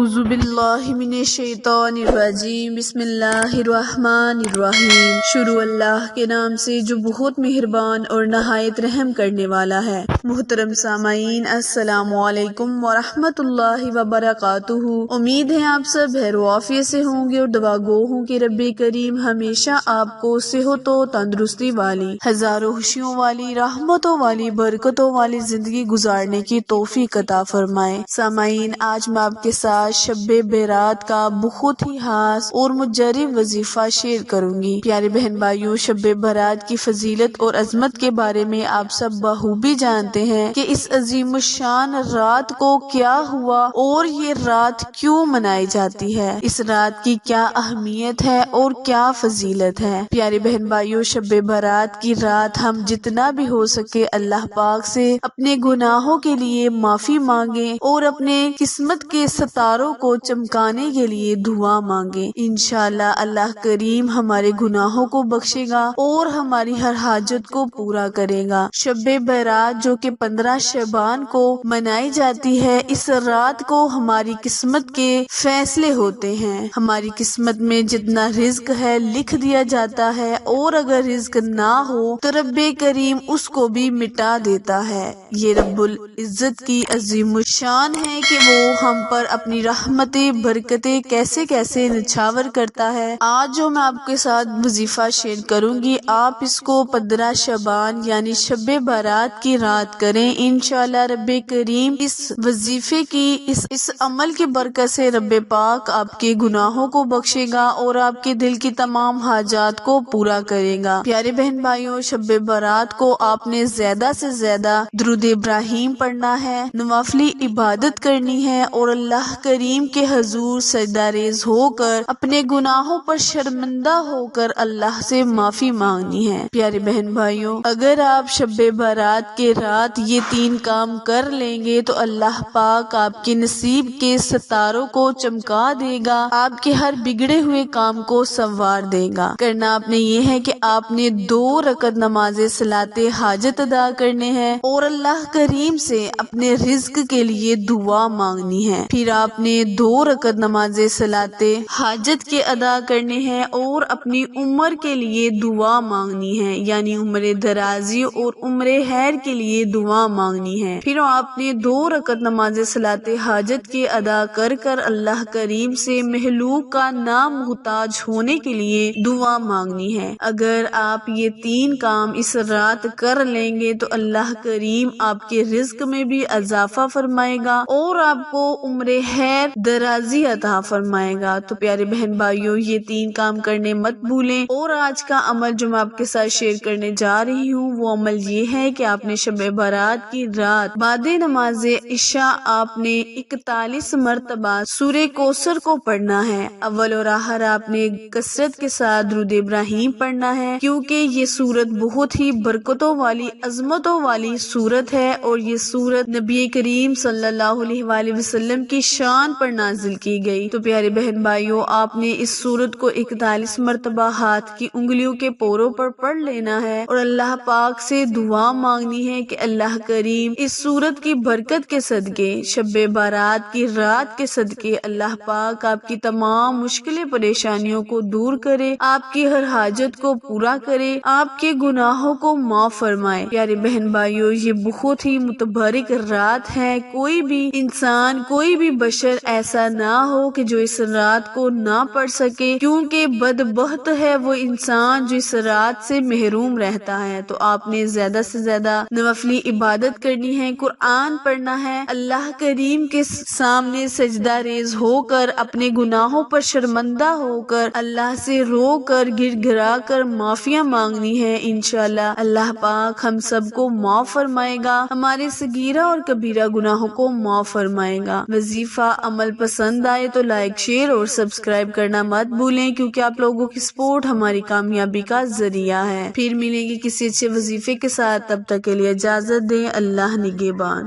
اعوذ باللہ من الشیطان الرجیم بسم اللہ الرحمن الرحیم۔ شروع اللہ کے نام سے جو بہت مہربان اور نہایت رحم کرنے والا ہے۔ محترم سامعین، السلام علیکم ورحمۃ اللہ وبرکاتہ۔ امید ہے آپ سب خیر و عافیت سے ہوں گے اور دعا گو ہوں کہ رب کریم ہمیشہ آپ کو صحت و تندرستی والی، ہزاروں خوشیوں والی، رحمتوں والی، برکتوں والی زندگی گزارنے کی توفیق عطا فرمائے۔ سامعین، آج میں آپ کے ساتھ شب برات کا بہت ہی خاص اور مجرب وظیفہ شیئر کروں گی۔ پیارے بہن بھائیوں، شب برات کی فضیلت اور عظمت کے بارے میں آپ سب بخوبی جانتے ہیں کہ اس عظیم الشان رات کو کیا ہوا اور یہ رات کیوں منائی جاتی ہے، اس رات کی کیا اہمیت ہے اور کیا فضیلت ہے۔ پیارے بہن بھائیوں، شب برات کی رات ہم جتنا بھی ہو سکے اللہ پاک سے اپنے گناہوں کے لیے معافی مانگیں اور اپنے قسمت کے ستاروں کو چمکانے کے لیے دعا مانگیں۔ انشاءاللہ اللہ کریم ہمارے گناہوں کو بخشے گا اور ہماری ہر حاجت کو پورا کرے گا۔ شب برات جو کہ 15 شعبان کو منائی جاتی ہے، اس رات کو ہماری قسمت کے فیصلے ہوتے ہیں۔ ہماری قسمت میں جتنا رزق ہے لکھ دیا جاتا ہے اور اگر رزق نہ ہو تو رب کریم اس کو بھی مٹا دیتا ہے۔ یہ رب العزت کی عظیم الشان ہے کہ وہ ہم پر اپنی رحمتیں برکتیں کیسے کیسے نچھاور کرتا ہے۔ آج جو میں آپ کے ساتھ وظیفہ شیئر کروں گی، آپ اس کو 15 شعبان یعنی شب برات کی رات کریں۔ انشاءاللہ رب کریم اس وظیفے کی اس عمل کی برکت سے رب پاک آپ کے گناہوں کو بخشے گا اور آپ کے دل کی تمام حاجات کو پورا کرے گا۔ پیارے بہن بھائیوں، شب برات کو آپ نے زیادہ سے زیادہ درود ابراہیم پڑھنا ہے، نوافلی عبادت کرنی ہے اور اللہ کریم کے حضور سجدہ ریز ہو کر اپنے گناہوں پر شرمندہ ہو کر اللہ سے معافی مانگنی ہے۔ پیارے بہن بھائیوں، اگر آپ شب برات کے رات یہ 3 کام کر لیں گے تو اللہ پاک آپ کے نصیب کے ستاروں کو چمکا دے گا، آپ کے ہر بگڑے ہوئے کام کو سنوار دے گا۔ کرنا آپ نے یہ ہے کہ آپ نے 2 رکعت نماز صلاۃ حاجت ادا کرنے ہیں اور اللہ کریم سے اپنے رزق کے لیے دعا مانگنی ہے۔ پھر آپ نے 2 رکعت نماز صلاۃ حاجت کے ادا کرنے ہیں اور اپنی عمر کے لیے دعا مانگنی ہے، یعنی عمر درازی اور عمر خیر کے لیے دعا مانگنی ہے۔ پھر آپ نے 2 رکعت نماز صلاۃ حاجت کے ادا کر اللہ کریم سے مخلوق کا نامحتاج ہونے کے لیے دعا مانگنی ہے۔ اگر آپ یہ 3 کام اس رات کر لیں گے تو اللہ کریم آپ کے رزق میں بھی اضافہ فرمائے گا اور آپ کو عمر خیر درازی عطا فرمائے گا۔ تو پیارے بہن بھائیوں، یہ 3 کام کرنے مت بھولیں۔ اور آج کا عمل جو میں آپ کے ساتھ شیئر کرنے جا رہی ہوں، وہ عمل یہ ہے کہ آپ نے شب برات کی رات بعد نماز عشاء آپ نے 41 مرتبہ سورہ کوثر کو پڑھنا ہے۔ اول اور آخر آپ نے کثرت کے ساتھ درود ابراہیم پڑھنا ہے، کیونکہ یہ سورت بہت ہی برکتوں والی، عظمتوں والی سورت ہے اور یہ سورت نبی کریم صلی اللہ علیہ وآلہ وسلم کی شان پر نازل کی گئی۔ تو پیارے بہن بھائیوں، آپ نے اس سورت کو 41 مرتبہ ہاتھ کی انگلیوں کے پوروں پر پڑھ لینا ہے اور اللہ پاک سے دعا مانگنی ہے کہ اللہ کریم اس سورت کی برکت کے صدقے، شب برات کی رات کے صدقے اللہ پاک آپ کی تمام مشکلیں پریشانیوں کو دور کرے، آپ کی ہر حاجت کو پورا کرے، آپ کے گناہوں کو معاف فرمائے۔ پیارے بہن بھائیوں، یہ بہت ہی متبرک رات ہے۔ کوئی بھی انسان، کوئی بھی بشر ایسا نہ ہو کہ جو اس رات کو نہ پڑھ سکے، کیونکہ بدبخت ہے وہ انسان جو اس رات سے محروم رہتا ہے۔ تو آپ نے زیادہ سے زیادہ نوافلی عبادت کرنی ہے، قرآن پڑھنا ہے، اللہ کریم کے سامنے سجدہ ریز ہو کر اپنے گناہوں پر شرمندہ ہو کر اللہ سے رو کر گر گرا کر معافیاں مانگنی ہے۔ انشاءاللہ اللہ پاک ہم سب کو معاف فرمائے گا، ہمارے صغیرہ اور کبیرہ گناہوں کو معاف فرمائے گا۔ وظیفہ عمل پسند آئے تو لائک، شیئر اور سبسکرائب کرنا مت بھولیں، کیونکہ آپ لوگوں کی سپورٹ ہماری کامیابی کا ذریعہ ہے۔ پھر ملیں گے کسی اچھے وظیفے کے ساتھ، تب تک کے لیے اجازت دیں۔ اللہ نگہبان۔